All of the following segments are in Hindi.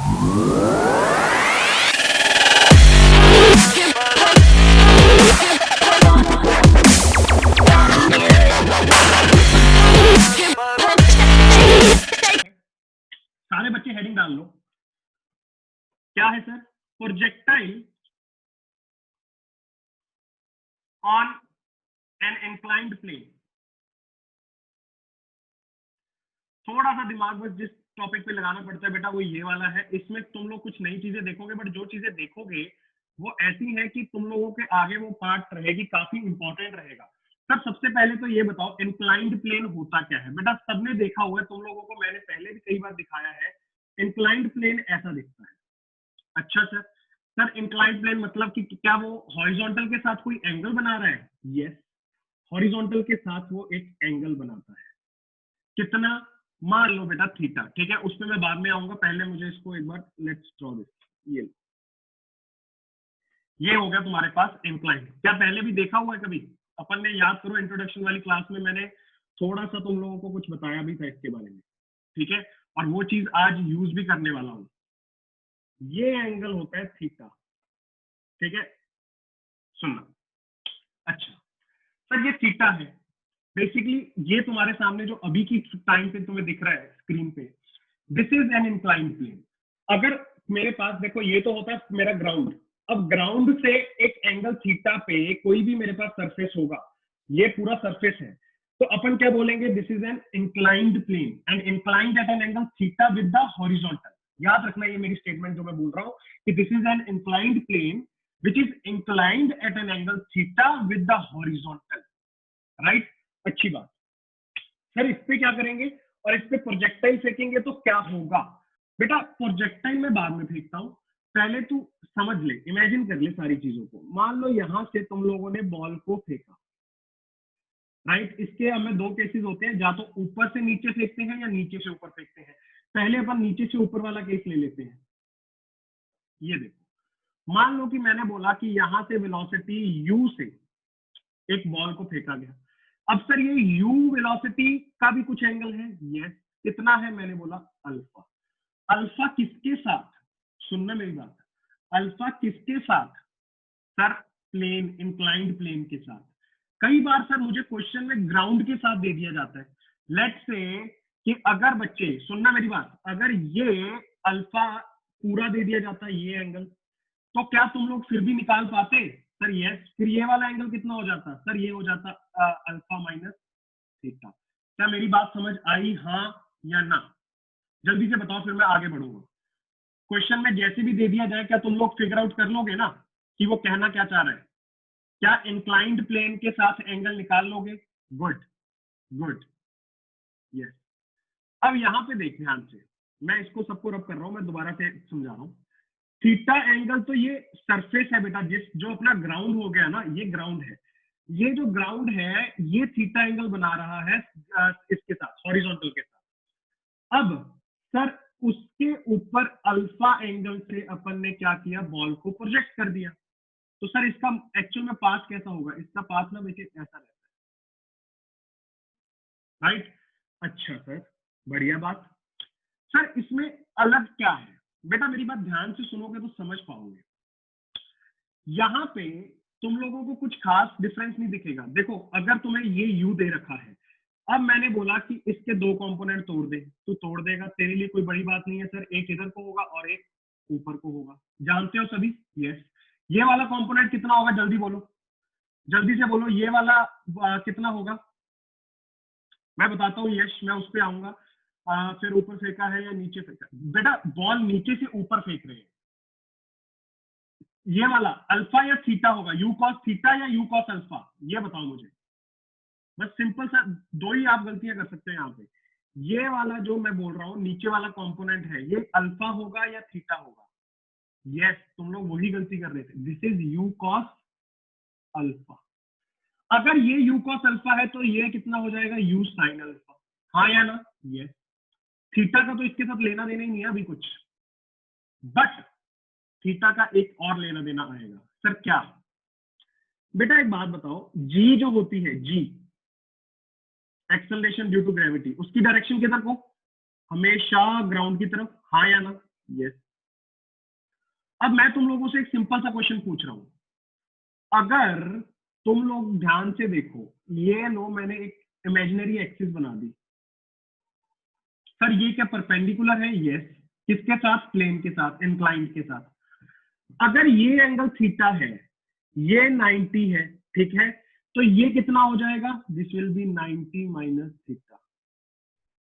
सारे बच्चे हेडिंग डाल लो। क्या है sir? Projectile on an inclined plane. थोड़ा सा दिमाग बस जिस टॉपिक पे लगाना पड़ता है बेटा वो ये वाला है। इसमें तुम लोग कुछ नई चीजें देखोगे, बट जो चीजें देखोगे वो ऐसी है कि तुम लोगों के आगे वो पार्ट रहेगी, काफी इंपॉर्टेंट रहेगा। सर सबसे पहले तो ये बताओ इंक्लाइंड प्लेन होता क्या है? बेटा सबने देखा हुआ है, तुम लोगों को मैंने पहले भी कई बार दिखाया है। इंक्लाइंड प्लेन ऐसा दिखता है। अच्छा सर, सर इंक्लाइंड प्लेन मतलब कि क्या वो हॉरिजॉन्टल के साथ कोई एंगल बना रहा है? यस, हॉरिजॉन्टल के साथ वो एक एंगल बनाता है। कितना? मान लो बेटा थीटा, ठीक है, उस पर मैं बाद में आऊंगा। पहले मुझे इसको एक बार लेट्स ड्रॉ दिस। ये हो गया तुम्हारे पास इंक्लाइंड। क्या पहले भी देखा हुआ है कभी? अपन ने, याद करो इंट्रोडक्शन वाली क्लास में मैंने थोड़ा सा तुम लोगों को कुछ बताया भी था इसके बारे में, ठीक है, और वो चीज आज यूज भी करने वाला हूं। ये एंगल होता है थीटा, ठीक है, सुनना। अच्छा सर, ये थीटा है बेसिकली। ये तुम्हारे सामने जो अभी की टाइम पे तुम्हें दिख रहा है स्क्रीन पे, this is an inclined plane. अगर मेरे पास देखो, ये तो होता है मेरा ग्राउंड। अब ग्राउंड से एक एंगल थीटा पे कोई भी मेरे पास सरफेस होगा, ये पूरा सरफेस है, तो अपन क्या बोलेंगे? This is an inclined plane and inclined at an angle theta with the horizontal. याद रखना ये मेरी स्टेटमेंट जो मैं बोल रहा हूं कि this is an inclined plane which is inclined at an angle theta with the horizontal, right? अच्छी बात। सर इस पे क्या करेंगे और इस पे प्रोजेक्टाइल फेंकेंगे तो क्या होगा? बेटा प्रोजेक्टाइल में बाद में फेंकता हूं, पहले तू समझ ले, इमेजिन कर ले सारी चीजों को। मान लो यहां से तुम लोगों ने बॉल को फेंका, राइट? इसके हमें दो केसेस होते हैं, या तो ऊपर से नीचे फेंकते हैं या नीचे से ऊपर फेंकते हैं। पहले अपन नीचे से ऊपर वाला केस ले लेते हैं। ये देखो, मान लो कि मैंने बोला कि यहां से वेलोसिटी u से एक बॉल को फेंका गया। अब सर ये u वेलोसिटी का भी कुछ एंगल है। यस, कितना है? मैंने बोला अल्फा। अल्फा किसके साथ? सुनना मेरी बात। अल्फा किसके साथ? सर प्लेन, इंक्लाइंड प्लेन के साथ। कई बार सर मुझे क्वेश्चन में ग्राउंड के साथ दे दिया जाता है। लेट्स से कि अगर बच्चे, सुनना मेरी बात, अगर ये अल्फा पूरा दे दिया जाता है ये एंगल, तो क्या तुम लोग फिर भी निकाल पाते? Sir yes. फिर ये वाला एंगल कितना हो जाता? सर ये हो जाता अल्फा माइनस थीटा। क्या मेरी बात समझ आई, हाँ या ना? जल्दी से बताओ, फिर मैं आगे बढ़ूंगा। क्वेश्चन में जैसे भी दे दिया जाए, क्या तुम लोग फिगर आउट कर लोगे ना कि वो कहना क्या चाह रहा है? क्या इंक्लाइंड प्लेन के साथ एंगल निकाल लोगे? Good, good, yes. अब यहाँ पे देख ध्यान से, मैं इसको सबको रब कर रहा हूँ, मैं दोबारा से समझा रहा हूँ। थीटा एंगल तो ये सरफेस है बेटा, जिस जो अपना ग्राउंड हो गया ना, ये ग्राउंड है। ये जो ग्राउंड है ये थीटा एंगल बना रहा है इसके साथ, हॉरिजॉन्टल के साथ। अब सर उसके ऊपर अल्फा एंगल से अपन ने क्या किया? बॉल को प्रोजेक्ट कर दिया। तो सर इसका एक्चुअल में पाथ कैसा होगा? इसका पाथ ना देखिए ऐसा रहता है, राइट? अच्छा सर, बढ़िया बात। सर इसमें अलग क्या है? बेटा मेरी बात ध्यान से सुनोगे तो समझ पाओगे। यहाँ पे तुम लोगों को कुछ खास डिफरेंस नहीं दिखेगा। देखो अगर तुम्हें ये यू दे रखा है, अब मैंने बोला कि इसके दो कंपोनेंट तोड़ दे, तो तोड़ देगा, तेरे लिए कोई बड़ी बात नहीं है सर। एक इधर को होगा और एक ऊपर को होगा, जानते हो सभी? यस। ये वाला कंपोनेंट कितना होगा? जल्दी बोलो, जल्दी से बोलो, ये वाला कितना होगा? मैं बताता हूँ यश, मैं उस पर आऊंगा। फिर ऊपर फेंका है या नीचे फेंका? बेटा बॉल नीचे से ऊपर फेंक रहे हैं, ये वाला अल्फा या थीटा होगा? यू कॉस थीटा या यू कॉस अल्फा? ये बताओ मुझे। बस सिंपल सा दो ही आप गलतियां कर सकते हैं यहाँ पे। ये वाला जो मैं बोल रहा हूँ नीचे वाला कंपोनेंट है, ये अल्फा होगा या थीटा होगा? यस, तुम लोग वही गलती कर रहे थे। This is you cos alpha. अगर ये यू कॉस अल्फा है तो ये कितना हो जाएगा? You sine alpha. हाँ या ना? यस। थीटा का तो इसके साथ लेना देना ही नहीं है अभी कुछ, बट थीटा का एक और लेना देना आएगा। सर क्या? बेटा एक बात बताओ, जी जो होती है, जी एक्सेलरेशन ड्यू टू ग्रेविटी, उसकी डायरेक्शन किधर को? हमेशा ग्राउंड की तरफ। हाँ या ना? यस। अब मैं तुम लोगों से एक सिंपल सा क्वेश्चन पूछ रहा हूं, अगर तुम लोग ध्यान से देखो, ये लो मैंने एक इमेजिनरी एक्सिस बना दी, सर ये क्या परपेंडिकुलर है? यस। किसके साथ? प्लेन के साथ, इंक्लाइंड के साथ। अगर ये एंगल थीटा है, ये 90 है, ठीक है, तो ये कितना हो जाएगा? This will be 90 minus theta.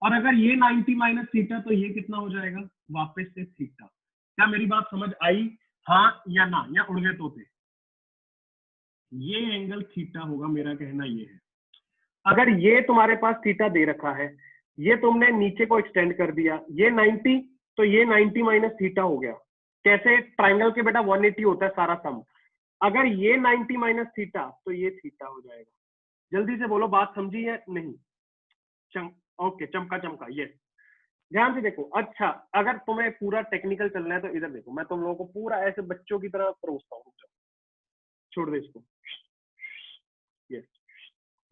और अगर ये 90 माइनस थीटा, तो ये कितना हो जाएगा? वापस से थीटा। क्या मेरी बात समझ आई? हाँ या ना, या उड़ गए तोते? ये एंगल थीटा होगा, मेरा कहना ये है। अगर ये तुम्हारे पास थीटा दे रखा है, ये तुमने नीचे को एक्सटेंड कर दिया, ये 90, तो ये 90 माइनस थीटा हो गया। कैसे? ट्राइंगल के बेटा 180 होता है सारा सम। अगर ये 90 माइनस थीटा, तो ये थीटा हो जाएगा। जल्दी से बोलो, बात समझी है नहीं? ओके, चमका चमका, यस। ध्यान से देखो। अच्छा, अगर तुम्हें पूरा टेक्निकल चलना है तो इधर देखो, मैं तुम लोगों को पूरा ऐसे बच्चों की तरह परोसता हूँ। छोड़ दे इसको, यस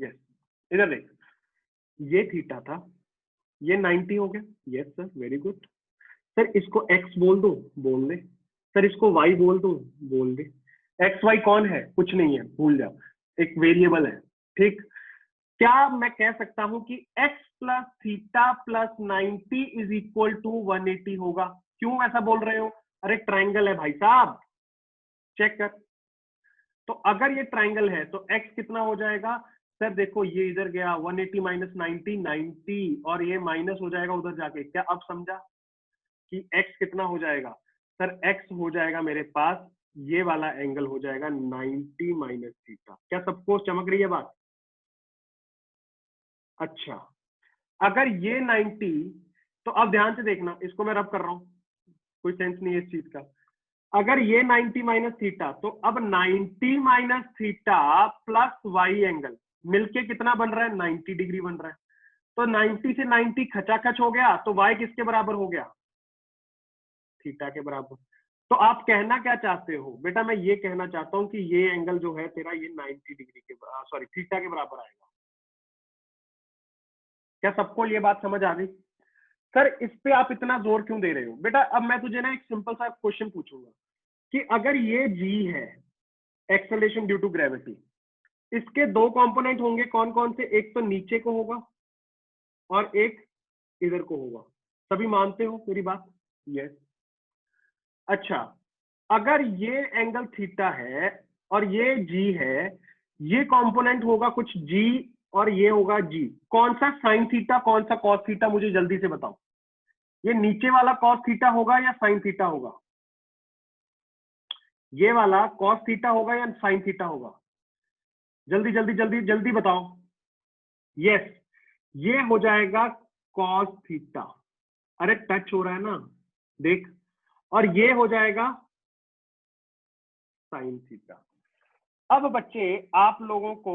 यस। इधर देख, ये थीटा था, ये 90 हो गया। Yes sir, very good. Sir इसको x बोल दो, बोल दे। सर इसको y बोल दो, बोल दे। x y कौन है? कुछ नहीं है, भूल जाओ, एक वेरिएबल है, ठीक। क्या मैं कह सकता हूं कि x plus theta plus 90 is equal to 180 होगा? क्यों ऐसा बोल रहे हो? अरे ट्राइंगल है भाई साहब, चेक कर। तो अगर ये ट्राइंगल है तो x कितना हो जाएगा? सर देखो, ये इधर गया 180 माइनस 90, 90, और ये माइनस हो जाएगा उधर जाके। क्या अब समझा कि x कितना हो जाएगा? सर x हो जाएगा मेरे पास, ये वाला एंगल हो जाएगा 90 माइनस थीटा। क्या सबको चमक रही है बात? अच्छा, अगर ये 90, तो अब ध्यान से देखना, इसको मैं रब कर रहा हूं, कोई सेंस नहीं है इस चीज का। अगर ये 90 माइनस थीटा, तो अब 90 minus theta plus y angle मिलके कितना बन रहा है? 90 डिग्री बन रहा है। तो 90 से 90 खचाखच हो गया, तो वाई किसके बराबर हो गया? थीटा के बराबर। तो आप कहना क्या चाहते हो? बेटा मैं ये कहना चाहता हूं कि ये एंगल जो है तेरा, ये 90 डिग्री के, सॉरी, थीटा के बराबर आएगा। क्या सबको ये बात समझ आ गई? सर इस पे आप इतना जोर क्यों दे रहे हो? बेटा अब मैं तुझे ना एक सिंपल सा क्वेश्चन पूछूंगा कि अगर ये g है, एक्सेलरेशन ड्यू टू ग्रेविटी, इसके दो कंपोनेंट होंगे, कौन कौन से? एक तो नीचे को होगा और एक इधर को होगा। सभी मानते हो मेरी बात? यस। अच्छा, अगर ये एंगल थीटा है और ये g है, ये कंपोनेंट होगा कुछ g और ये होगा g। कौन सा साइन थीटा, कौन सा कॉस थीटा? मुझे जल्दी से बताओ। ये नीचे वाला कॉस थीटा होगा या साइन थीटा होगा? ये वाला कॉस थीटा होगा या साइन थीटा होगा? जल्दी जल्दी जल्दी जल्दी बताओ। यस, ये हो जाएगा कॉस थीटा। अरे टच हो रहा है ना, देख। और ये हो जाएगा साइन थीटा। अब बच्चे आप लोगों को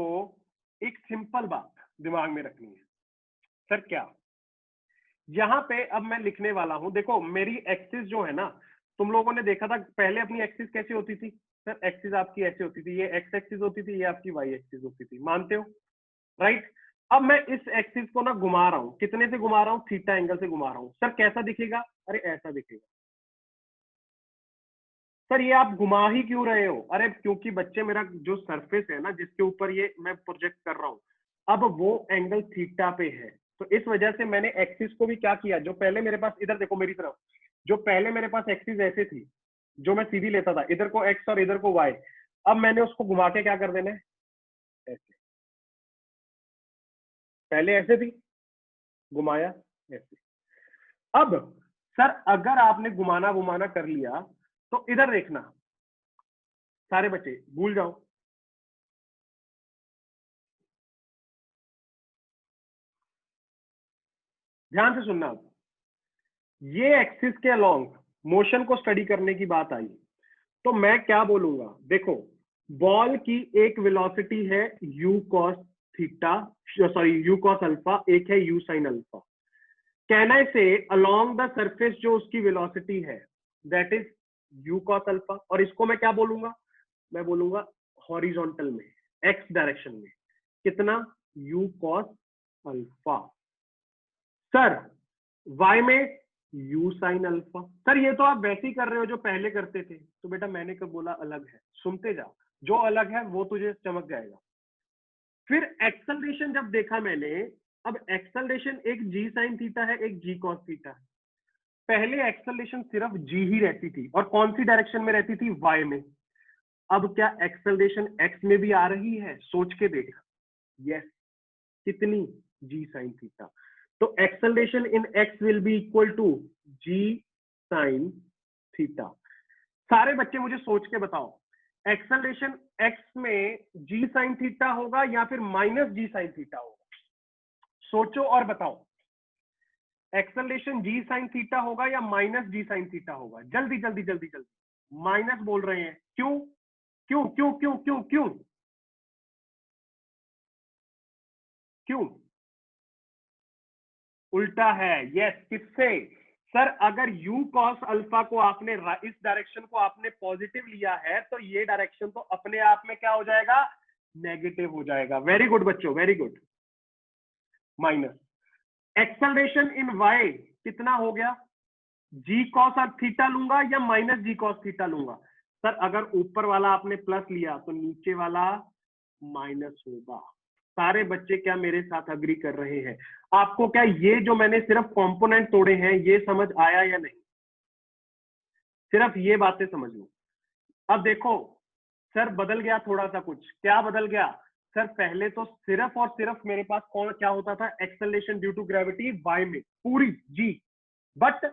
एक सिंपल बात दिमाग में रखनी है। सर क्या? यहां पे अब मैं लिखने वाला हूं, देखो मेरी एक्सिस जो है ना, तुम लोगों ने देखा था पहले अपनी एक्सिस कैसी होती थी? सर एक्सिस आपकी ऐसी होती थी, ये एक्स एक्सिस होती थी, ये आपकी वाई एक्सिस होती थी, मानते हो? राइट। अब मैं इस एक्सिस को ना घुमा रहा हूं, कितने से घुमा रहा हूं? थीटा एंगल से घुमा रहा हूं। सर कैसा दिखेगा? अरे ऐसा दिखेगा। सर ये आप घुमा ही क्यों रहे हो? अरे क्योंकि बच्चे मेरा जो सरफेस है ना, जिसके ऊपर ये मैं प्रोजेक्ट कर रहा हूं, अब वो एंगल थीटा पे है। तो इस वजह से मैंने एक्सिस को भी क्या किया, जो पहले मेरे पास, इधर देखो मेरी तरफ, जो पहले मेरे पास एक्सिस ऐसे थी, जो मैं सीधी लेता था, इधर को एक्स और इधर को वाई, अब मैंने उसको घुमा के क्या कर देना है? ऐसे। पहले ऐसे थी, घुमाया ऐसे। अब सर अगर आपने घुमाना घुमाना कर लिया, तो इधर देखना सारे बच्चे, भूल जाओ। ध्यान से सुनना, आप ये एक्सिस के अलोंग मोशन को स्टडी करने की बात आई, तो मैं क्या बोलूंगा? देखो, बॉल की एक वेलोसिटी है u cos theta, sorry u cos alpha, एक है u sin अल्फा। कहना इसे अलोंग द सरफेस जो उसकी वेलोसिटी है, that is u cos alpha. और इसको मैं क्या बोलूंगा? मैं बोलूंगा हॉरिजॉन्टल में, x डायरेक्शन में, कितना? u cos alpha. Sir y में यू साइन अल्फा। सर ये तो आप वैसे ही कर रहे हो जो पहले करते थे। तो बेटा मैंने कब बोला अलग है, सुनते जा, जो अलग है वो तुझे चमक जाएगा। फिर एक्सेलरेशन जब देखा मैंने, अब एक्सेलरेशन एक जी साइन थीटा है, एक जी कॉस थीटा है। पहले एक्सेलरेशन सिर्फ जी ही रहती थी, और कौन सी डायरेक्शन में रहती थी, वाई में। अब क्या एक्सेलरेशन एक्स में भी आ रही है, सोच के देख। यस, कितनी, जी साइन थीटा। तो acceleration in x will be equal to g sine theta. सारे बच्चे मुझे सोच के बताओ, एक्सेलरेशन एक्स में जी साइन थीटा होगा या फिर माइनस जी साइन थीटा होगा? सोचो और बताओ, एक्सेलरेशन जी साइन थीटा होगा या माइनस जी साइन थीटा होगा? जल्दी जल्दी जल्दी जल्दी। माइनस बोल रहे हैं, क्यों क्यों क्यों क्यों क्यों क्यों क्यों? उल्टा है। यस, किससे? सर अगर u cos अल्फा को आपने इस डायरेक्शन को आपने पॉजिटिव लिया है, तो ये डायरेक्शन तो अपने आप में क्या हो जाएगा, नेगेटिव हो जाएगा। वेरी गुड बच्चों, very good. Minus acceleration in y कितना हो गया, जी कॉस और थीटा लूंगा या माइनस जी कॉस थीटा लूंगा? सर अगर ऊपर वाला आपने प्लस लिया तो नीचे वाला माइनस होगा। सारे बच्चे क्या मेरे साथ अग्री कर रहे हैं? आपको क्या ये जो मैंने सिर्फ कंपोनेंट तोड़े हैं ये समझ आया या नहीं? सिर्फ ये बातें समझ लो। अब देखो सर बदल गया थोड़ा सा कुछ। क्या बदल गया? सर पहले तो सिर्फ और सिर्फ मेरे पास कौन क्या होता था, acceleration due to gravity y में पूरी जी। बट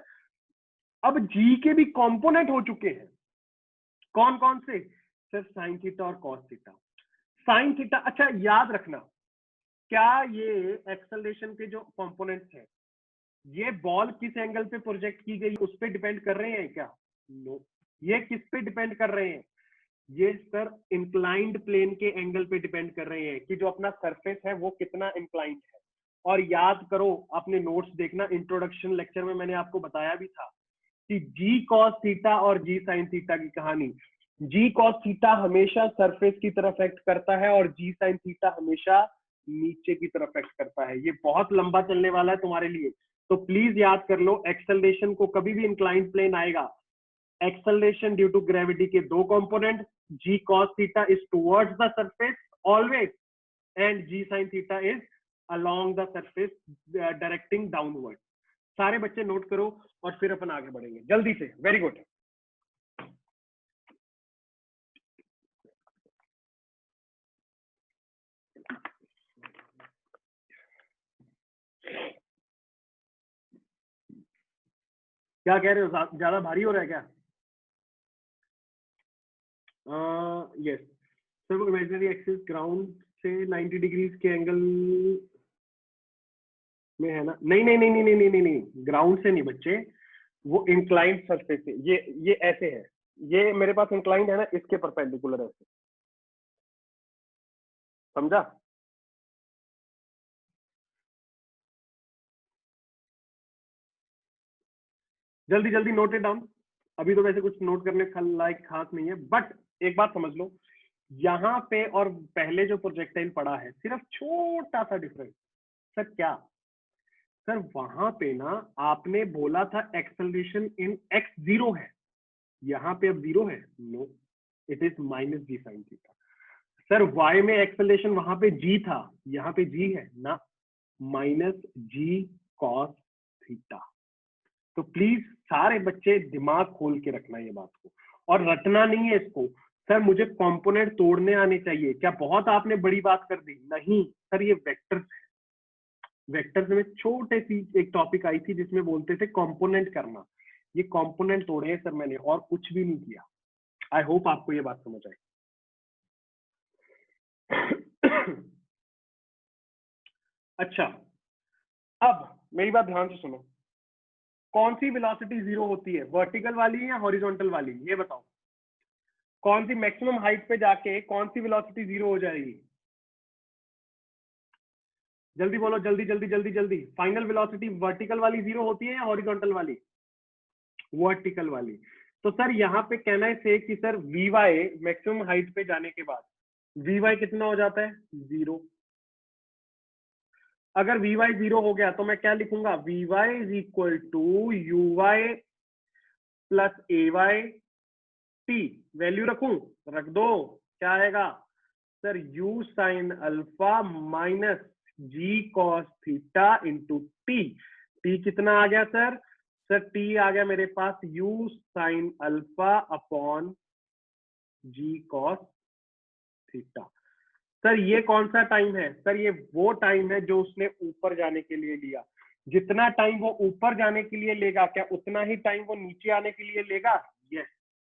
अब जी के भी कंपोनेंट हो चुके हैं। कौन कौन से? सिर्फ साइन थीटा और कॉस थीटा। साइन थीटा, अच्छा याद रखना, क्या ये एक्सेलरेशन के जो कंपोनेंट्स हैं ये बॉल किस एंगल पे प्रोजेक्ट की गई उस पर डिपेंड कर रहे हैं क्या? नो। ये किस पे डिपेंड कर रहे हैं? ये सर इंक्लाइंड प्लेन के एंगल पे डिपेंड कर रहे हैं कि जो अपना सरफेस है वो कितना इंक्लाइंड है। और याद करो, अपने नोट्स देखना, इंट्रोडक्शन लेक्चर में मैंने आपको बताया भी था कि जी कॉस थीटा और जी साइन थीटा की कहानी। जी कॉस थीटा हमेशा सरफेस की तरफ एक्ट करता है और जी साइन थीटा हमेशा नीचे की तरफ एक्ट करता है। ये बहुत लंबा चलने वाला है तुम्हारे लिए, तो प्लीज याद कर लो, एक्सेलरेशन को कभी भी इंक्लाइंड प्लेन आएगा, एक्सेलरेशन ड्यू टू ग्रेविटी के दो component, g cos theta is towards the surface always and g sine theta is along the surface directing downward. सारे बच्चे नोट करो और फिर अपन आगे बढ़ेंगे जल्दी से। Very good. क्या कह रहे हो, ज्यादा भारी हो रहा है क्या? Yes sir, imaginary axis ground से 90 डिग्रीज के एंगल में है ना? नहीं नहीं नहीं नहीं नहीं नहीं नहीं नहीं, ग्राउंड से नहीं बच्चे, वो इंक्लाइंड सरफेस से। ये ऐसे है, ये मेरे पास इंक्लाइंड है ना, इसके परपेंडिकुलर ऐसे, समझा? जल्दी जल्दी नोट इट डाउन। अभी तो वैसे कुछ नोट करने लायक खास नहीं है, बट एक बात समझ लो, यहाँ पे और पहले जो प्रोजेक्टाइल पड़ा है सिर्फ छोटा सा डिफरेंस। सर क्या? सर वहां पे ना आपने बोला था एक्सेलरेशन इन एक्स जीरो है, यहाँ पे अब जीरो है। No, it is minus g sine theta. Sir y में एक्सेलरेशन वहां पे जी था, यहाँ पे जी है ना, माइनस जी कॉस थीटा। तो प्लीज सारे बच्चे दिमाग खोल के रखना ये बात को, और रटना नहीं है इसको। सर मुझे कंपोनेंट तोड़ने आने चाहिए, क्या बहुत आपने बड़ी बात कर दी? नहीं सर, ये वेक्टर्स है। वेक्टर्स में छोटे सी एक टॉपिक आई थी जिसमें बोलते थे कंपोनेंट करना, ये कंपोनेंट तोड़े हैं सर मैंने, और कुछ भी नहीं किया। आई होप आपको ये बात समझ आई। अच्छा, अब मेरी बात ध्यान से सुनो, कौन सी वेलोसिटी जीरो होती है, वर्टिकल वाली या हॉरिजॉन्टल वाली? ये बताओ, कौन सी मैक्सिमम हाइट पे जाके कौन सी वेलोसिटी जीरो हो जाएगी? जल्दी बोलो, जल्दी जल्दी जल्दी जल्दी। फाइनल वेलोसिटी वर्टिकल वाली जीरो होती है या हॉरिजॉन्टल वाली? वर्टिकल वाली। तो सर यहाँ पे कहना है से कि sir v y maximum height पे जाने के बाद वी वाई कितना हो जाता है? जीरो। अगर वी वाई 0 हो गया तो मैं क्या लिखूंगा, V Y is equal to U Y plus A Y T. Value रखूं, रख दो, क्या आएगा sir, U sine alpha minus जी cos theta into T. T कितना आ गया सर, सर टी आ गया मेरे पास you sine alpha upon ji cos theta. Sir ये कौन सा टाइम है, सर ये वो टाइम है जो उसने ऊपर जाने के लिए लिया। जितना टाइम वो ऊपर जाने के लिए लेगा, क्या उतना ही टाइम वो नीचे आने के लिए लेगा? यस।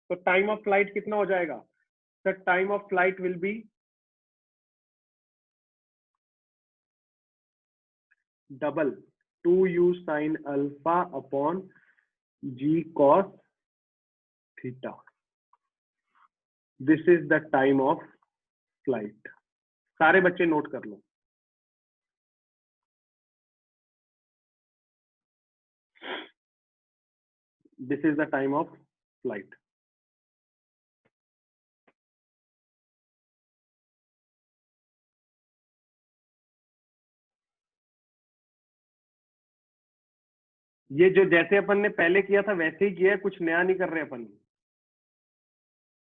तो टाइम ऑफ फ्लाइट कितना हो जाएगा sir, time of flight will be double 2u sine alpha upon ji cos theta. This is the time of flight. सारे बच्चे नोट कर लो। This is the time of flight. ये जो जैसे अपन ने पहले किया था वैसे ही किया है, कुछ नया नहीं कर रहे अपन,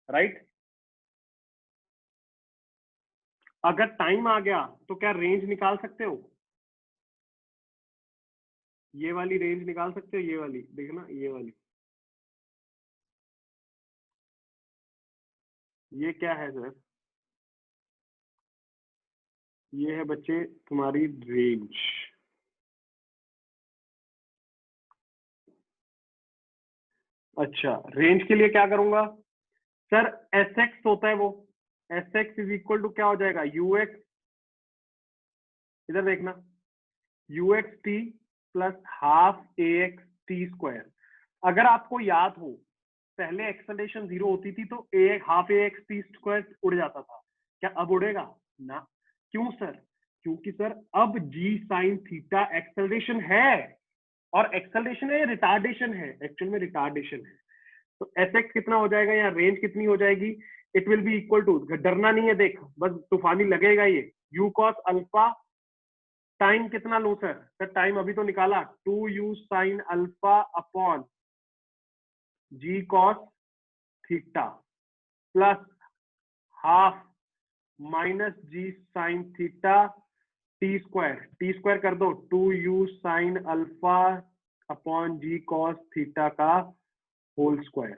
राइट? अगर टाइम आ गया तो क्या रेंज निकाल सकते हो? ये वाली रेंज निकाल सकते हो, ये वाली देखना, ये वाली, ये क्या है सर, ये है बच्चे तुम्हारी रेंज। अच्छा, रेंज के लिए क्या करूंगा सर, एस एक्स होता है वो, s x is equal to क्या हो जाएगा, यू एक्स, इधर देखना, u x t plus half a x t square. अगर आपको याद हो, पहले एक्सेलरेशन 0 होती थी तो ए half a x t square उड़ जाता था, क्या अब उड़ेगा ना? क्यों सर? क्योंकि सर अब जी साइन थीटा एक्सेलरेशन है, और एक्सेलरेशन है या रिटार्डेशन है, एक्चुअल में रिटार्डेशन है। तो एस एक्स कितना हो जाएगा, या रेंज कितनी हो जाएगी, it will be equal to, डरना नहीं है, देख बस तूफानी लगेगा ये, यू कॉस अल्फा, टाइम कितना लो सर, सर टाइम अभी तो निकाला, 2u साइन अल्फा अपॉन जी cos theta plus half minus g sine theta t square कर दो, 2u साइन अल्फा अपॉन जी कॉस थीटा का होल स्क्वायर।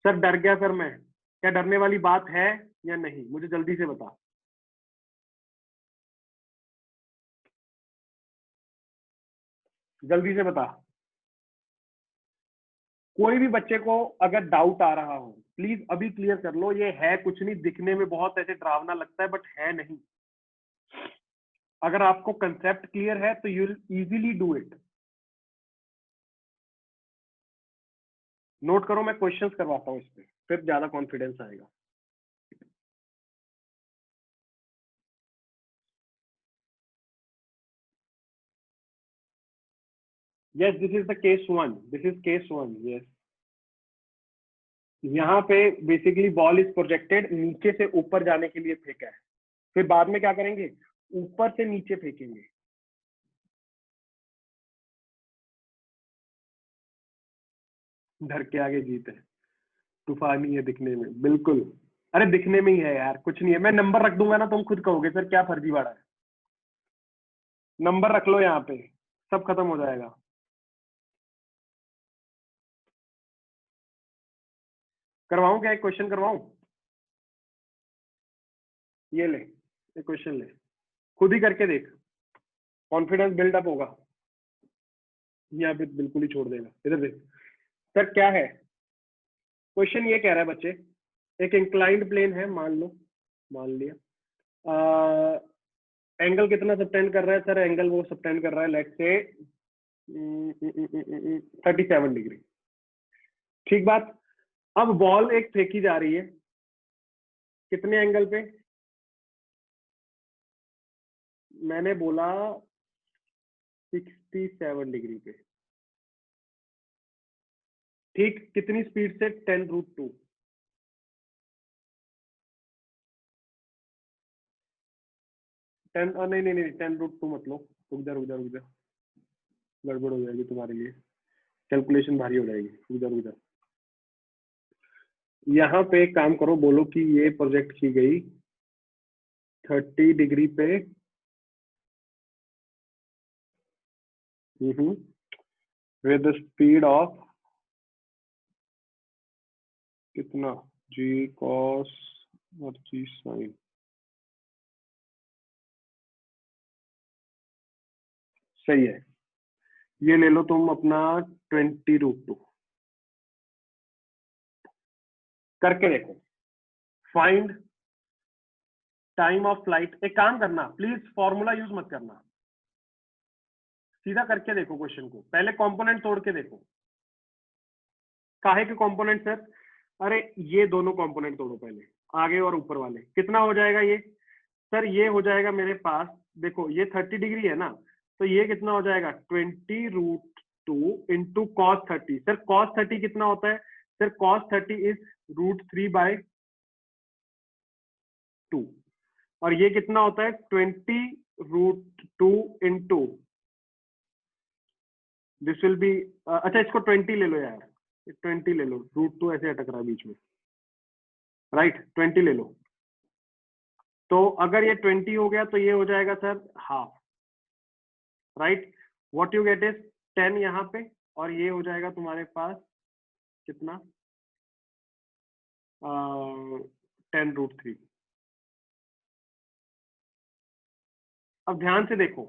सर डर गया सर मैं, क्या डरने वाली बात है या नहीं, मुझे जल्दी से बता, जल्दी से बता। कोई भी बच्चे को अगर डाउट आ रहा हो प्लीज अभी क्लियर कर लो, ये है कुछ नहीं, दिखने में बहुत ऐसे डरावना लगता है बट है नहीं। अगर आपको कंसेप्ट क्लियर है तो you will easily do it. Note करो, मैं क्वेश्चंस करवाता हूँ इस पे, फिर ज्यादा कॉन्फिडेंस आएगा। Yes, this is the case 1, this is case 1। Yes, यहाँ पे बेसिकली बॉल इज प्रोजेक्टेड, नीचे से ऊपर जाने के लिए फेंका है, फिर बाद में क्या करेंगे, ऊपर से नीचे फेंकेंगे। डर के आगे जीत है, तूफानी है दिखने में, बिल्कुल। अरे दिखने में ही है यार, कुछ नहीं है, मैं नंबर रख दूंगा ना, तुम खुद कहोगे सर क्या फर्जीवाड़ा है। नंबर रख लो यहाँ पे, सब खत्म हो जाएगा। करवाऊं क्या, एक क्वेश्चन करवाऊं? ये ले, एक क्वेश्चन ले, खुद ही करके देख, कॉन्फिडेंस बिल्डअप होगा, यहाँ पे बिल्कुल ही छोड़ देगा। इधर देख सर, क्या है क्वेश्चन, ये कह रहा है बच्चे, एक इंक्लाइंड प्लेन है, मान लो, मान लिया, एंगल कितना सबटेंड कर रहा है सर, एंगल वो सबटेंड कर रहा है लेट्स से 37 डिग्री, ठीक बात। अब बॉल एक फेंकी जा रही है, कितने एंगल पे, मैंने बोला 67 डिग्री पे, ठीक, कितनी स्पीड से, 10√2, 10 नहीं नहीं नहीं 10√2 मत लो, रुक जा, गड़बड़ हो जाएगी तुम्हारे लिए, कैलकुलेशन भारी हो जाएगी। रुक जा, यहाँ पे एक काम करो, बोलो कि ये प्रोजेक्ट की गई 30 डिग्री पे विद स्पीड ऑफ कितना, जी कॉस और जी साइन। सही है, ये ले लो तुम अपना 20√2 करके देखो। Find time of flight. एक काम करना प्लीज, फॉर्मूला यूज मत करना, सीधा करके देखो क्वेश्चन को, पहले कंपोनेंट तोड़ के देखो। काहे के कंपोनेंट सर? अरे ये दोनों कंपोनेंट तोड़ो पहले, आगे और ऊपर वाले। कितना हो जाएगा ये? सर ये हो जाएगा मेरे पास, देखो ये 30 डिग्री है ना, तो ये कितना हो जाएगा 20√2 इंटू कॉस 30। सर कॉस 30 कितना होता है? सर कॉस 30 इज √3/2, और ये कितना होता है 20√2 इंटू दिस विल बी, अच्छा इसको 20 ले लो यार, 20 ले लो, √2 ऐसे अटक रहा है बीच में, राइट 20 ले लो। तो अगर ये 20 हो गया तो ये हो जाएगा sir half, right. What you get is 10 यहाँ पे, और ये हो जाएगा तुम्हारे पास कितना, 10√3। अब ध्यान से देखो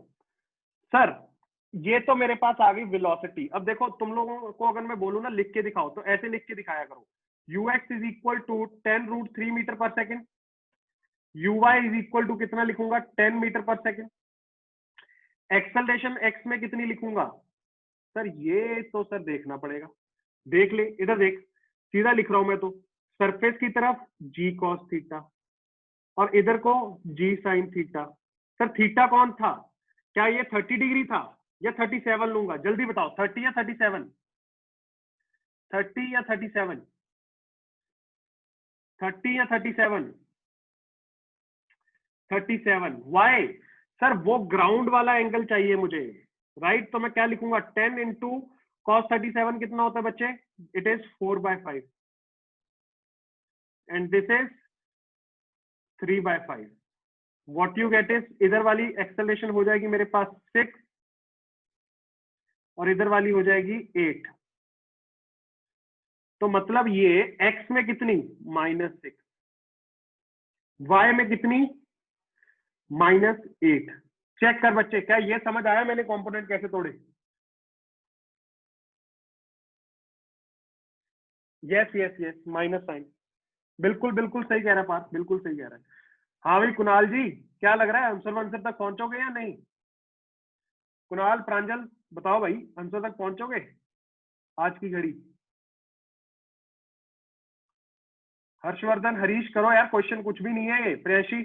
सर, ये तो मेरे पास आ गई वेलोसिटी। अब देखो तुम लोगों को अगर मैं बोलूं ना लिख के दिखाओ, तो ऐसे लिख के दिखाया करो, ux is equal to 10√3 metre per second, uy is equal to कितना लिखूंगा 10 metre per second, acceleration x में कितनी लिखूंगा? सर ये तो सर देखना पड़ेगा, देख ले इधर देख, सीधा लिख रहा हूं मैं तो, सरफेस की तरफ g cos थीटा और इधर को g sin theta. Sir theta कौन था? क्या ये 30 डिग्री था या 37 लूंगा? जल्दी बताओ, 30 या 37? 30 या 37? 30 या 37? 37। वाई? सर वो ग्राउंड वाला एंगल चाहिए मुझे, राइट। तो मैं क्या लिखूंगा 10 इंटू कॉस 37 कितना होता है बच्चे? It is 4/5 and this is 3/5। What you get is, इधर वाली एक्सेलरेशन हो जाएगी मेरे पास 6 और इधर वाली हो जाएगी 8। तो मतलब ये x में कितनी -6, y में कितनी -8। चेक कर बच्चे, क्या ये समझ आया मैंने कंपोनेंट कैसे तोड़े? Yes yes yes, minus sign, बिल्कुल बिल्कुल सही कह रहा है पार्थ, बिल्कुल सही कह रहा है। हाँ भाई कुणाल जी, क्या लग रहा है आंसर आंसर तक पहुंचोगे या नहीं? कुणाल, प्रांजल, बताओ भाई, आंसर तक पहुंचोगे आज की घड़ी? हर्षवर्धन, हरीश, करो यार, क्वेश्चन कुछ भी नहीं है। प्रेयशी,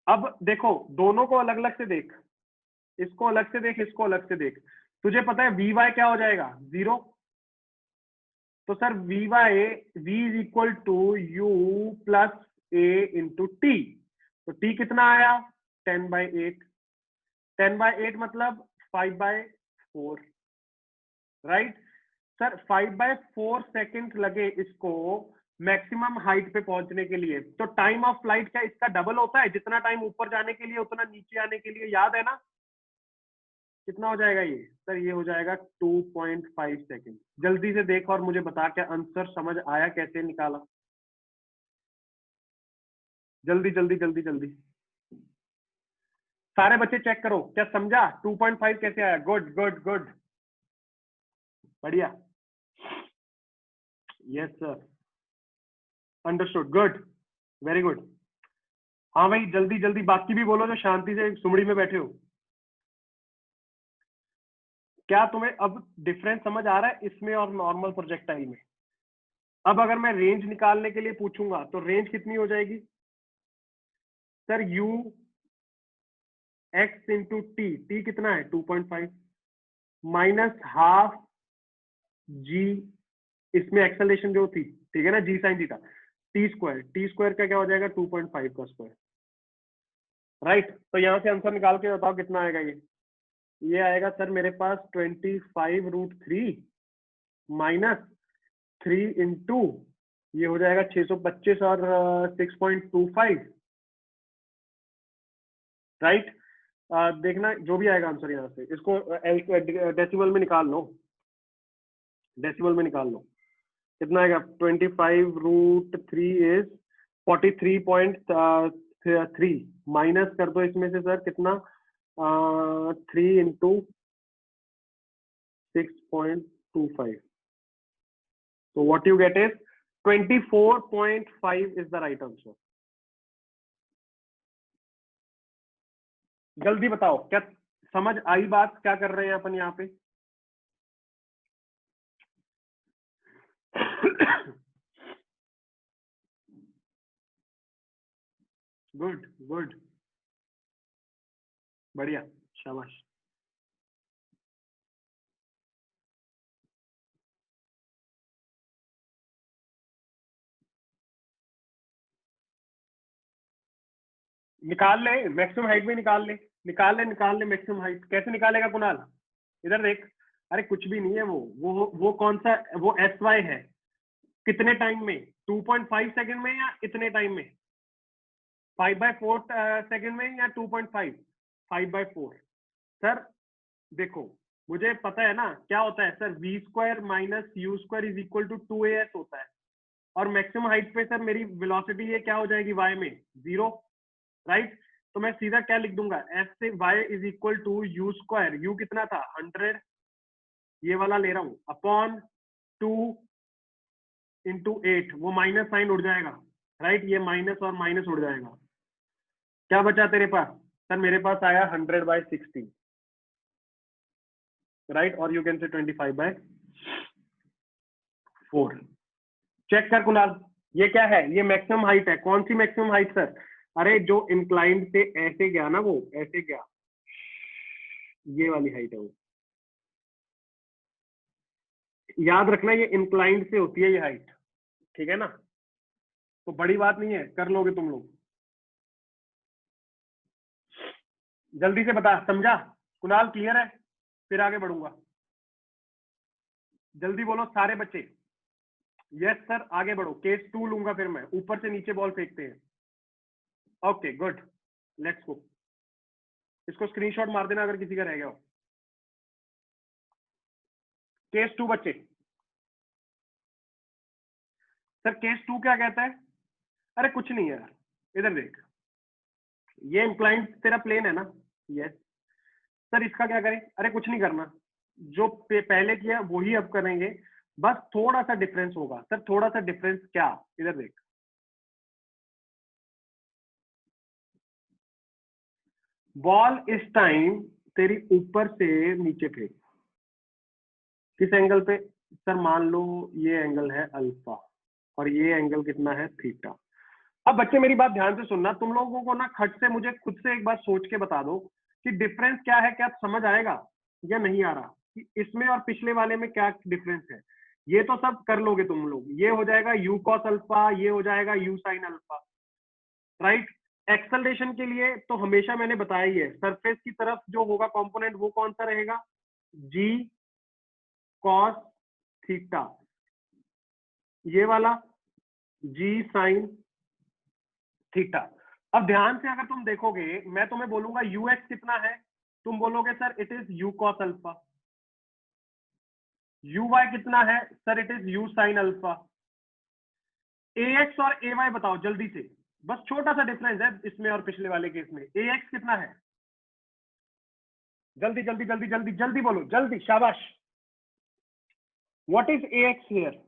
अब देखो दोनों को अलग अलग से देख, इसको अलग से देख, इसको अलग से देख। तुझे पता है वी वाई क्या हो जाएगा? 0। तो sir v y, v is equal to u plus a into t. तो टी कितना आया 10/8, 10/8 मतलब 5/4, राइट। सर 5/4 सेकेंड लगे इसको मैक्सिमम हाइट पे पहुंचने के लिए, तो टाइम ऑफ फ्लाइट क्या इसका डबल होता है? जितना टाइम ऊपर जाने के लिए उतना नीचे आने के लिए, याद है ना? कितना हो जाएगा ये? सर ये हो जाएगा 2.5 सेकेंड। जल्दी से देख और मुझे बता क्या आंसर समझ आया, कैसे निकाला? जल्दी जल्दी जल्दी जल्दी, सारे बच्चे चेक करो, क्या समझा 2.5 कैसे आया? गुड गुड गुड, बढ़िया, yes sir, understood, good, very good. हाँ भाई जल्दी जल्दी, बाकी भी बोलो जो शांति से सुमड़ी में बैठे हो। क्या तुम्हें अब डिफरेंस समझ आ रहा है इसमें और नॉर्मल प्रोजेक्टाइल में? अब अगर मैं रेंज निकालने के लिए पूछूंगा तो रेंज कितनी हो जाएगी? Sir u x into T, T कितना है 2.5 माइनस हाफ जी, इसमें एक्सेलरेशन जो थी, ठीक है ना, g sine theta, t square, t square का क्या हो जाएगा 2.5 का स्क्वायर, राइट। तो यहाँ से आंसर निकाल के बताओ कितना आएगा ये आएगा सर मेरे पास 25√3 माइनस 3 इंटू ये हो जाएगा 625 और 6.25, राइट। देखना जो भी आएगा आंसर यहाँ से, इसको डेसिमल में निकाल लो, डेसिमल में निकाल लो कितना आएगा। 25√3 इज 43.3 माइनस कर दो इसमें से सर कितना 3 into 6.25, so what you get is 24.5 is the right answer। जल्दी बताओ क्या समझ आई बात, क्या कर रहे हैं अपन यहाँ पे। गुड गुड, बढ़िया, शाबाश। निकाल ले मैक्सिमम हाइट भी निकाल ले, निकाल ले मैक्सिमम हाइट। कैसे निकालेगा कुणाल, इधर देख। अरे कुछ भी नहीं है वो कौन सा, वो SY है। कितने टाइम में, 2.5 सेकंड में या इतने टाइम में, 5/4 सेकंड में या 2.5, 5/4। सर देखो मुझे पता है ना क्या होता है sir, v² minus u² is equal to 2as होता है। और मैक्सिमम हाइट पे सर मेरी वेलोसिटी ये क्या हो जाएगी y में 0, राइट। तो मैं सीधा क्या लिख दूंगा, s से y is equal to u², u कितना था 100, ये वाला ले रहा हूं, अपॉन 2 इंटू 8, वो माइनस साइन उड़ जाएगा, राइट। ये माइनस और माइनस उड़ जाएगा, क्या बचा तेरे पास सर, मेरे पास आया 100/16, राइट। और यू कैन से 25/4। चेक कर कुणाल, ये क्या है, ये मैक्सिमम हाइट है। कौन सी मैक्सिमम हाइट सर, अरे जो इंक्लाइंड से ऐसे गया ना, वो ऐसे गया, ये वाली हाइट है वो। याद रखना ये इंक्लाइंड से होती है ये हाइट, ठीक है ना। तो बड़ी बात नहीं है, कर लोगे तुम लोग। जल्दी से बता, समझा कुणाल, क्लियर है, फिर आगे बढ़ूंगा। जल्दी बोलो सारे बच्चे। यस सर, आगे बढ़ो। केस 2 लूंगा फिर मैं, ऊपर से नीचे बॉल फेंकते हैं। Okay good, let's go. इसको स्क्रीनशॉट मार देना अगर किसी का रह गया हो। केस 2 बच्चे। सर केस 2 क्या कहता है, अरे कुछ नहीं है यार, इधर देख, ये इंक्लाइंड तेरा प्लेन है ना, यस। सर इसका क्या करें, अरे कुछ नहीं करना, जो पहले किया वही अब करेंगे, बस थोड़ा सा डिफरेंस होगा। सर थोड़ा सा डिफरेंस क्या, इधर देख, बॉल इस टाइम तेरी ऊपर से नीचे फेंक, किस एंगल पे सर, मान लो ये एंगल है अल्फा और ये एंगल कितना है थीटा। अब बच्चे मेरी बात ध्यान से सुनना, तुम लोगों को ना खट से मुझे खुद से एक बार सोच के बता दो कि डिफरेंस क्या है, क्या समझ आएगा या नहीं आ रहा कि इसमें और पिछले वाले में क्या डिफरेंस है। ये तो सब कर लोगे तुम लोग, ये हो जाएगा u cos अल्फा, ये हो जाएगा u sin alpha, right. Acceleration के लिए तो हमेशा मैंने बताया ही है, सरफेस की तरफ जो होगा कंपोनेंट वो कौन सा रहेगा, g cos थीटा, ये वाला g sin थीटा। अब ध्यान से अगर तुम देखोगे, मैं तुम्हें बोलूंगा ux कितना है, तुम बोलोगे sir it is u cos alpha. uy कितना है sir, it is u sin alpha. ax और ay बताओ जल्दी से, बस छोटा सा डिफरेंस है इसमें और पिछले वाले केस में। ax कितना है, जल्दी जल्दी जल्दी जल्दी जल्दी बोलो, जल्दी, शाबाश। What is ax here,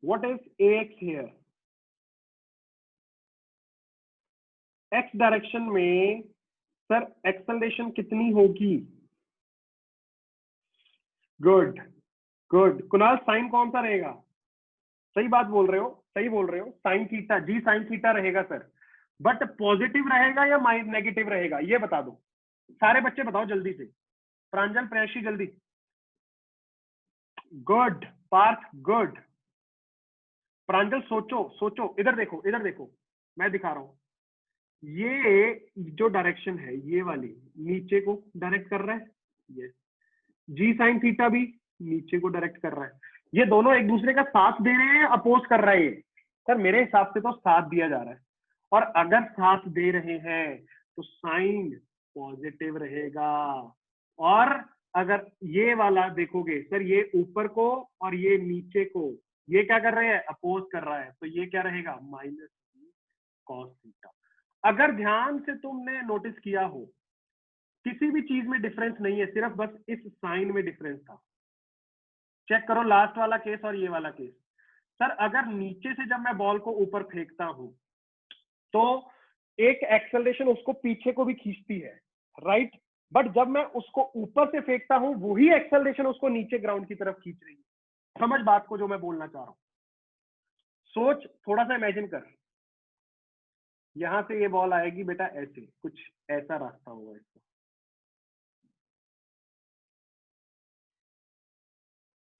what is ax here. x direction में सर एक्सेलरेशन कितनी होगी, गुड गुड। कुणाल साइन कौन सा रहेगा, सही बात बोल रहे हो, सही बोल रहे हो, साइन थीटा, जी साइन थीटा रहेगा सर। बट पॉजिटिव रहेगा या नेगेटिव रहेगा, ये बता दो सारे बच्चे, बताओ जल्दी से। प्रांजल, प्रेयशी, जल्दी। Good Partha, good. प्रांजल सोचो सोचो, इधर देखो इधर देखो, मैं दिखा रहा हूँ, ये जो डायरेक्शन है ये वाली नीचे को डायरेक्ट कर रहा है, ये जी साइन थीटा भी नीचे को डायरेक्ट कर रहा है। ये दोनों एक दूसरे का साथ दे रहे हैं, अपोज कर रहा है ये? सर मेरे हिसाब से तो साथ दिया जा रहा है, और अगर साथ दे रहे हैं तो साइन पॉजिटिव रहेगा। और अगर ये वाला देखोगे सर, ये ऊपर को और ये नीचे को ये क्या कर रहे हैं, अपोज कर रहा है, तो ये क्या रहेगा, माइनस कॉस थीटा। अगर ध्यान से तुमने नोटिस किया हो, किसी भी चीज में डिफरेंस नहीं है, सिर्फ बस इस साइन में डिफरेंस था। चेक करो लास्ट वाला केस और ये वाला केस। सर अगर नीचे से जब मैं बॉल को ऊपर फेंकता हूं तो एक एक्सेलरेशन उसको पीछे को भी खींचती है, राइट? बट जब मैं उसको ऊपर से फेंकता हूं वही एक्सेलरेशन उसको नीचे ग्राउंड की तरफ खींच रही है। समझ बात को जो मैं बोलना चाह रहा हूं? सोच, थोड़ा सा इमेजिन कर, यहां से ये बॉल आएगी बेटा ऐसे, कुछ ऐसा रास्ता होगा इसका।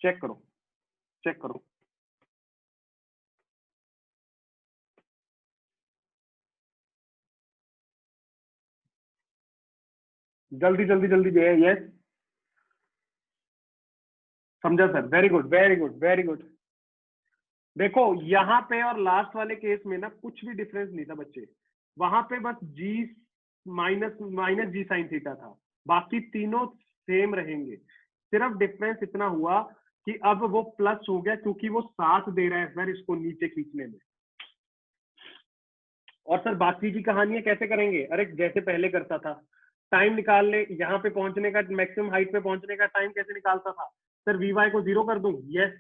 चेक करो, चेक करो, जल्दी जल्दी जल्दी जो है। यस, समझा sir, very good very good very good. देखो यहाँ पे और लास्ट वाले केस में ना कुछ भी डिफरेंस नहीं था बच्चे, वहां पे बस जी minus minus g sine theta था, बाकी तीनों सेम रहेंगे। सिर्फ डिफरेंस इतना हुआ कि अब वो प्लस हो गया क्योंकि वो साथ दे रहा है सर इसको नीचे खींचने में। और सर बाकी की कहानियां कैसे करेंगे? अरे जैसे पहले करता था, टाइम निकाल ले, यहाँ पे पहुंचने का मैक्सिमम हाइट पे पहुंचने का टाइम कैसे निकालता था? सर वी वाई को 0 कर दूं, यस,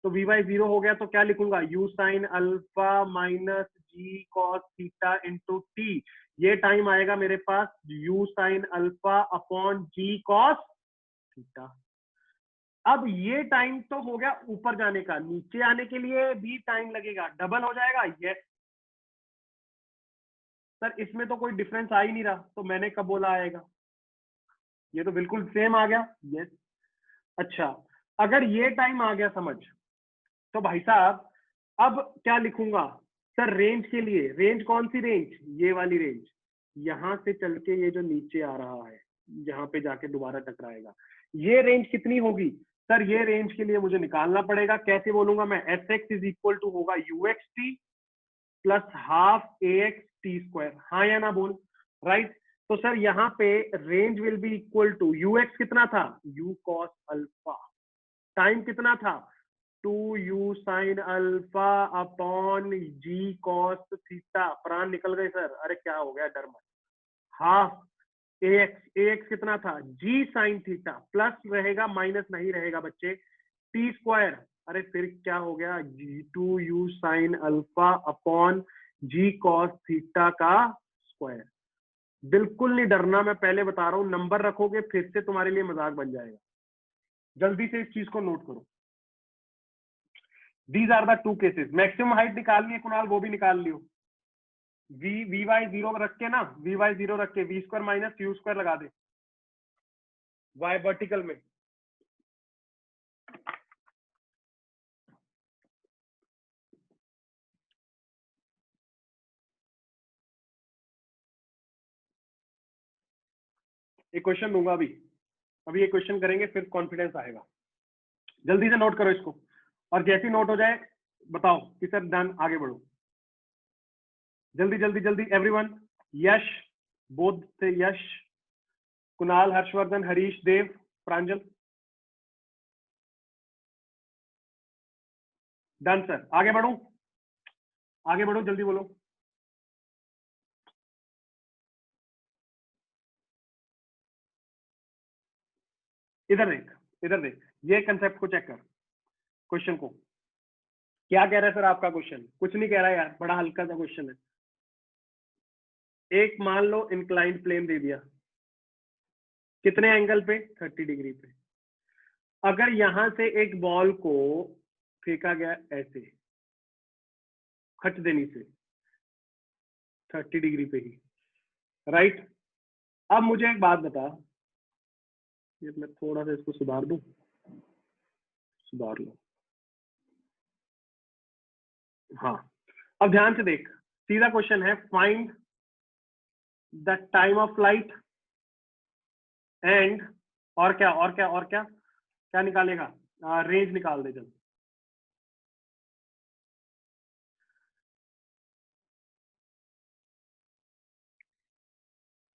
तो वी वाई 0 हो गया तो क्या लिखूंगा, यू साइन अल्फा माइनस जी कॉस थीटा इंटू टी। ये टाइम आएगा मेरे पास you sine alpha upon ji cos theta. अब ये टाइम तो हो गया ऊपर जाने का, नीचे आने के लिए भी टाइम लगेगा, डबल हो जाएगा। यस सर, इसमें तो कोई डिफरेंस आ ही नहीं रहा, तो मैंने कब बोला आएगा, ये तो बिल्कुल सेम आ गया। यस, अच्छा, अगर ये टाइम आ गया समझ, तो भाई साहब अब क्या लिखूंगा? सर रेंज के लिए, रेंज कौन सी रेंज, ये वाली रेंज, यहां से चल के ये जो नीचे आ रहा है जहां पे जाके दोबारा टकराएगा, ये रेंज कितनी होगी? सर ये रेंज के लिए मुझे निकालना पड़ेगा, कैसे बोलूंगा मैं, s x is equal to होगा u x t plus half a x t square, हाँ या ना बोल, राइट? तो सर यहाँ पे range will be equal to u x कितना था, यू कॉस अल्फा, टाइम कितना था, 2u साइन अल्फा अपॉन जी कॉस थीटा। प्राण निकल गए सर, अरे क्या हो गया, डर मत, हाफ ए एक्स कितना था, जी साइन थीटा, प्लस रहेगा माइनस नहीं रहेगा बच्चे, टी स्क्वायर, अरे फिर क्या हो गया, जी 2u साइन अल्फा अपॉन जी कॉस थीटा का स्क्वायर। बिल्कुल नहीं डरना, मैं पहले बता रहा हूं, नंबर रखोगे फिर से तुम्हारे लिए मजाक बन जाएगा। जल्दी से इस चीज को नोट करो, these are the two cases. Maximum height निकालनी है कुणाल, वो भी निकाल लियो, वी वाई 0 रख के ना, वी वाई 0 रख के v square minus u square लगा दे वाई वर्टिकल में। एक क्वेश्चन दूंगा अभी, अभी ये क्वेश्चन करेंगे फिर कॉन्फिडेंस आएगा। जल्दी से नोट करो इसको, और जैसे ही नोट हो जाए बताओ कि सर डन, आगे बढ़ो, जल्दी जल्दी जल्दी एवरीवन। यश, बोध से यश, कुणाल, हर्षवर्धन, हरीश, देव, प्रांजल, डन सर, आगे बढ़ो, आगे बढ़ो, जल्दी बोलो। इधर देख, इधर देख, ये कंसेप्ट को चेक कर, क्वेश्चन को क्या कह रहा है सर आपका क्वेश्चन, कुछ नहीं कह रहा है यार, बड़ा हल्का सा क्वेश्चन है। एक मान लो इंक्लाइंड प्लेन दे दिया, कितने एंगल पे, 30 डिग्री पे। अगर यहां से एक बॉल को फेंका गया ऐसे, खच देनी से 30 डिग्री पे ही, राइट? अब मुझे एक बात बता, ये मैं थोड़ा सा इसको सुधार दूं, सुधार लो, हाँ। अब ध्यान से देख, सीधा क्वेश्चन है, find the time of flight and और क्या और क्या और क्या क्या निकालेगा, रेंज निकाल दे जल्दी।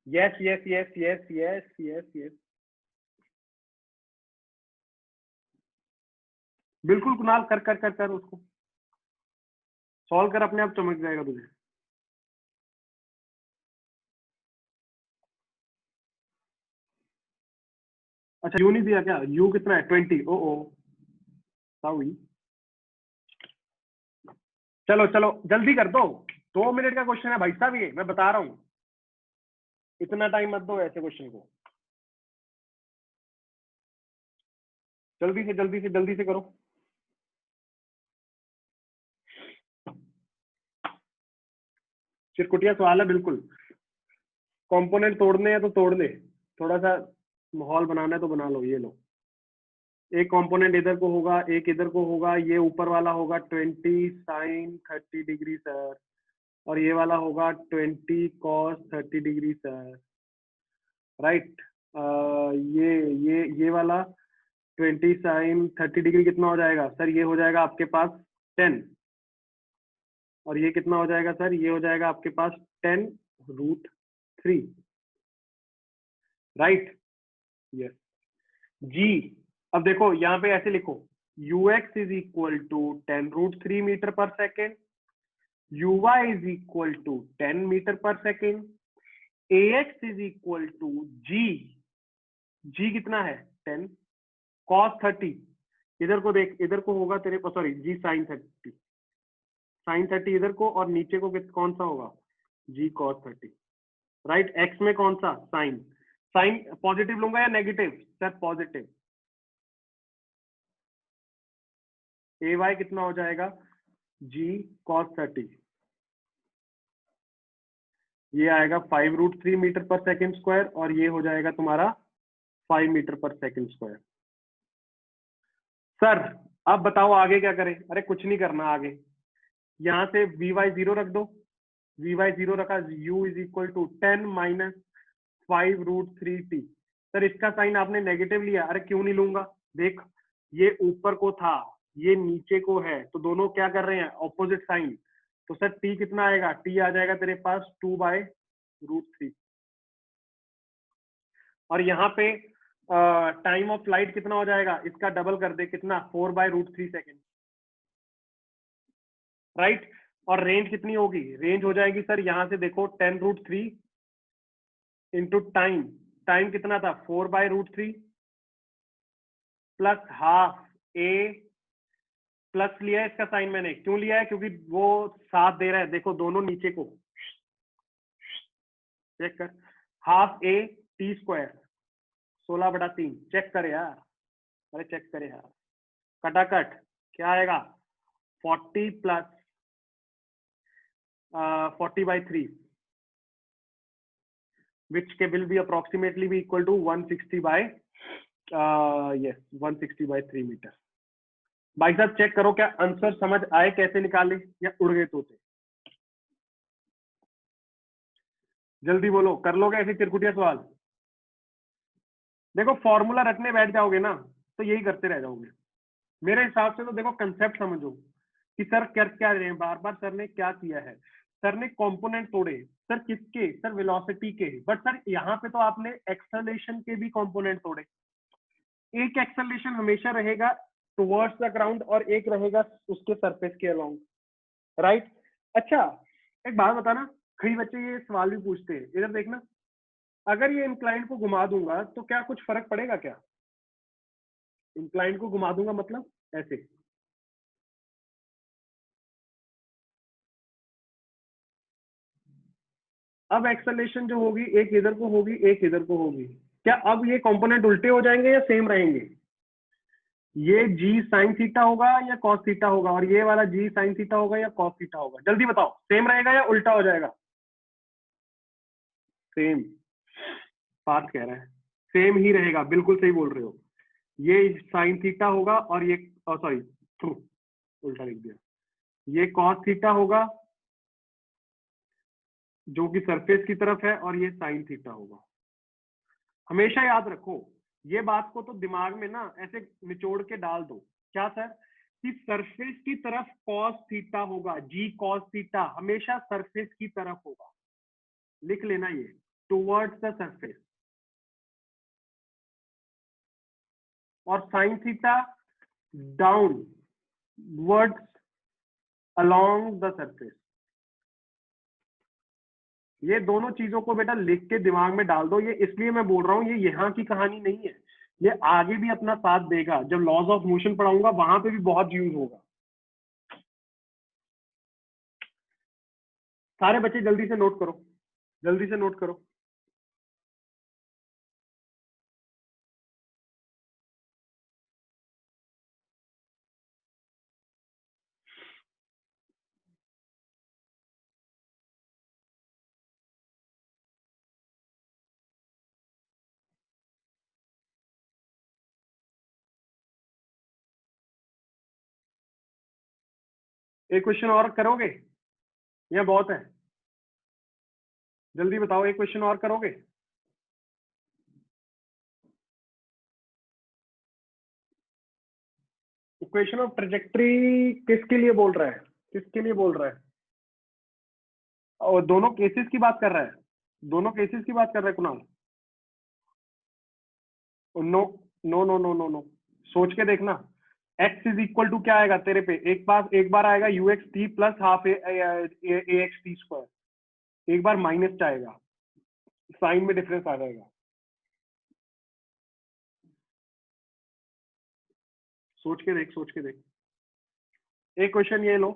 Yes yes yes yes yes yes yes, बिल्कुल कुणाल, कर कर कर कर उसको सॉल्व कर, अपने आप चमक जाएगा तुझे। अच्छा यू नहीं दिया क्या, यू कितना है 20, ओ सॉरी। चलो चलो जल्दी कर दो, 2 मिनट का क्वेश्चन है भाई साहब, ये मैं बता रहा हूँ, इतना टाइम मत दो ऐसे क्वेश्चन को, जल्दी से जल्दी से जल्दी से करो। चिरकुटिया सवाल है बिल्कुल, कंपोनेंट तोड़ने हैं तो तोड़ ले, थोड़ा सा माहौल बनाना है तो बना लो। ये लो, एक कंपोनेंट इधर को होगा, एक इधर को होगा, ये ऊपर वाला होगा 20 साइन 30 डिग्री सर, और ये वाला होगा 20 कॉस 30 डिग्री सर, राइट। ये वाला 20 साइन 30 डिग्री कितना हो जाएगा सर, ये हो जाएगा आपके पास 10, और ये कितना हो जाएगा सर, ये हो जाएगा आपके पास 10√3, राइट। यस जी। अब देखो यहाँ पे ऐसे लिखो, ux is equal to 10√3 metre per second, uy is equal to 10 metre per second, ax is equal to g कितना है 10 cos 30, इधर को देख, इधर को होगा तेरे को, सॉरी g sin 30 इधर को, और नीचे को कौन सा होगा g cos 30, राइट। x में कौन सा साइन, साइन पॉजिटिव लूंगा या नेगेटिव सर, पॉजिटिव। ay कितना हो जाएगा g cos 30, ये आएगा 5√3 मीटर पर सेकेंड स्क्वायर, और ये हो जाएगा तुम्हारा 5 metre per second square. Sir अब बताओ आगे क्या करें, अरे कुछ नहीं करना आगे, यहां से vy 0 रख दो, vy 0 रखा, u is equal to 10 minus 5√3t। Sir इसका साइन आपने नेगेटिव लिया, अरे क्यों नहीं लूंगा, देख ये ऊपर को था, ये नीचे को है, तो दोनों क्या कर रहे हैं ऑपोजिट साइन, तो सर t कितना आएगा, t आ जाएगा तेरे पास 2/√3, और यहाँ पे टाइम ऑफ फ्लाइट कितना हो जाएगा, इसका डबल कर दे, कितना 4/√3 सेकेंड, राइट। और रेंज कितनी होगी, रेंज हो जाएगी सर यहाँ से देखो 10√3 इंटू टाइम, टाइम कितना था 4/√3 प्लस हाफ ए, प्लस लिया है इसका साइन मैंने, क्यों लिया है, क्योंकि वो साथ दे रहा है, देखो दोनों नीचे को चेक कर, half a t square 16/3, check करे यार, अरे चेक करे यार, कटाकट क्या आएगा 40 plus 40/3 which will be approximately be equal to 160/3 metre. भाई साहब चेक करो क्या आंसर समझ आए, कैसे निकाले या उड़ गए तोते, जल्दी बोलो, कर लोगे ऐसे चिरकुटिया सवाल। देखो फॉर्मूला रटने बैठ जाओगे ना तो यही करते रह जाओगे, मेरे हिसाब से तो देखो कंसेप्ट समझो कि सर कर क्या रहे हैं, बार बार सर ने क्या किया है, सर ने कंपोनेंट तोड़े, सर किसके, सर वेलोसिटी के, बट सर यहाँ पे तो आपने एक्सेलरेशन के भी कंपोनेंट तोड़े, एक एक्सेलरेशन हमेशा रहेगा टुवर्ड्स द ग्राउंड और एक रहेगा उसके सरफेस के अलोंग, राइट। अच्छा एक बात बताना, कई बच्चे ये सवाल भी पूछते हैं, इधर देखना, अगर ये इंक्लाइंड को घुमा दूंगा तो क्या कुछ फर्क पड़ेगा क्या, इंक्लाइंड को घुमा दूंगा मतलब ऐसे, अब एक्सेलरेशन जो होगी एक इधर को होगी एक इधर को होगी, क्या अब ये कंपोनेंट उल्टे हो जाएंगे या सेम रहेंगे, ये g sin थीटा होगा या cos थीटा होगा, और ये वाला g sin थीटा होगा या cos थीटा होगा, जल्दी बताओ सेम रहेगा या उल्टा हो जाएगा, सेम, पार्थ कह रहा है सेम ही रहेगा, बिल्कुल सही बोल रहे हो, ये sin थीटा होगा और ये सॉरी उल्टा लिख दिया, ये cos थीटा होगा जो कि सरफेस की तरफ है, और ये साइन थीटा होगा। हमेशा याद रखो ये बात को, तो दिमाग में ना ऐसे निचोड़ के डाल दो। क्या सर? कि सरफेस की तरफ कॉस थीटा होगा, जी कॉस थीटा हमेशा सरफेस की तरफ होगा। लिख लेना ये, टुवर्ड्स द सरफेस। और sine theta downwards along the surface. ये दोनों चीजों को बेटा लिख के दिमाग में डाल दो। ये इसलिए मैं बोल रहा हूं, ये यहाँ की कहानी नहीं है, ये आगे भी अपना साथ देगा। जब लॉज ऑफ मोशन पढ़ाऊंगा वहां पे भी बहुत यूज होगा। सारे बच्चे जल्दी से नोट करो, जल्दी से नोट करो। एक क्वेश्चन और करोगे या बहुत है? जल्दी बताओ, एक क्वेश्चन और करोगे? इक्वेशन ऑफ ट्रेजेक्टरी किसके लिए बोल रहा है? किसके लिए बोल रहा है? और दोनों केसेस की बात कर रहा है? दोनों केसेस की बात कर रहा है Kunal? No no no no no no, सोच के देखना। x इज इक्वल टू क्या आएगा तेरे पे? एक बार आएगा you x t plus half a x t square, एक बार माइनस आएगा, साइन में डिफरेंस आ जाएगा। सोच के देख, सोच के देख। एक क्वेश्चन ये लो,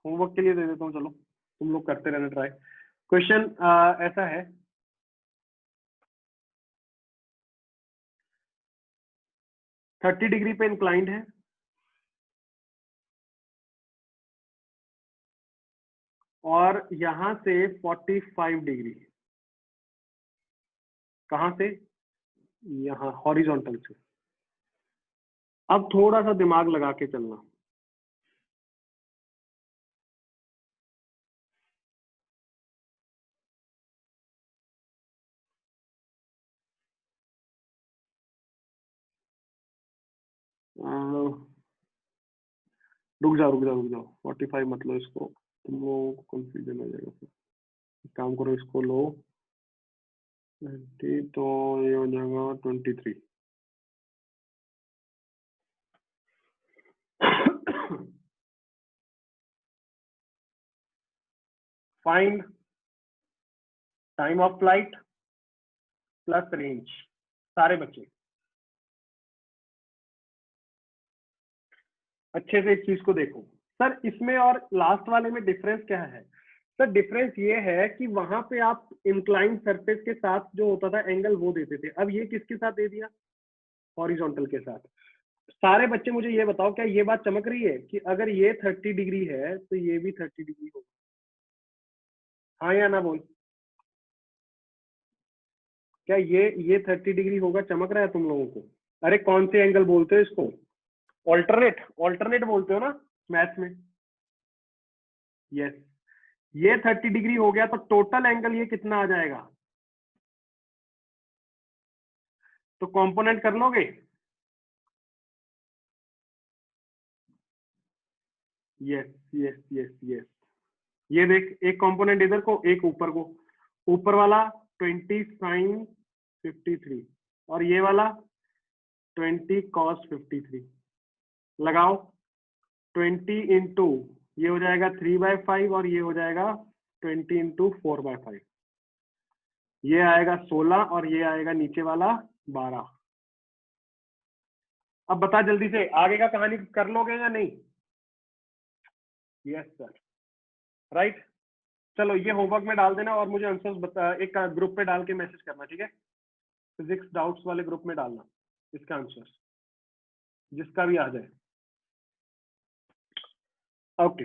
होमवर्क के लिए दे देता हूँ, चलो तुम लोग करते रहना ट्राई। क्वेश्चन ऐसा है, 30 डिग्री पे इंक्लाइंड है और यहां से 45 डिग्री, कहां से? यहां हॉरिजॉन्टल से। अब थोड़ा सा दिमाग लगा के चलना। रुक जाओ रुक जाओ रुक जाओ, 45 मत लो इसको, तुम लोगों को कंफ्यूजन हो जाएगा फिर। काम करो, इसको लो 20, तो ये हो जाएगा 23। Find time of flight plus range. सारे बच्चे अच्छे से इस चीज को देखो। सर इसमें और लास्ट वाले में डिफरेंस क्या है? सर डिफरेंस ये है कि वहां पे आप इंक्लाइन सरफेस के साथ जो होता था एंगल वो देते थे, अब ये किसके साथ दे दिया? हॉरिजॉन्टल के साथ। सारे बच्चे मुझे ये बताओ, क्या ये बात चमक रही है कि अगर ये 30 डिग्री है तो ये भी 30 डिग्री होगा? हाँ या ना बोल। क्या ये 30 डिग्री होगा? चमक रहा है तुम लोगों को? अरे कौन से एंगल बोलते हो इसको? ऑल्टरनेट, ऑल्टरनेट बोलते हो ना मैथ्स में? यस। ये 30 डिग्री हो गया तो टोटल एंगल ये कितना आ जाएगा? तो कंपोनेंट कर लोगे? Yes yes yes yes. ये देख, एक कंपोनेंट इधर को, एक ऊपर को। ऊपर वाला 20 साइन 53 और ये वाला 20 कॉस 53। लगाओ 20 इंटू, ये हो जाएगा 3/5 और ये हो जाएगा 20 इंटू 4/5। ये आएगा 16 और ये आएगा नीचे वाला 12। अब बता जल्दी से, आगे का कहानी कर लोगे या नहीं? Yes sir, right. चलो ये होमवर्क में डाल देना और मुझे आंसर्स बता, एक ग्रुप पे डाल के मैसेज करना, ठीक है? फिजिक्स डाउट्स वाले ग्रुप में डालना इसका आंसर, जिसका भी आ जाए। ओके।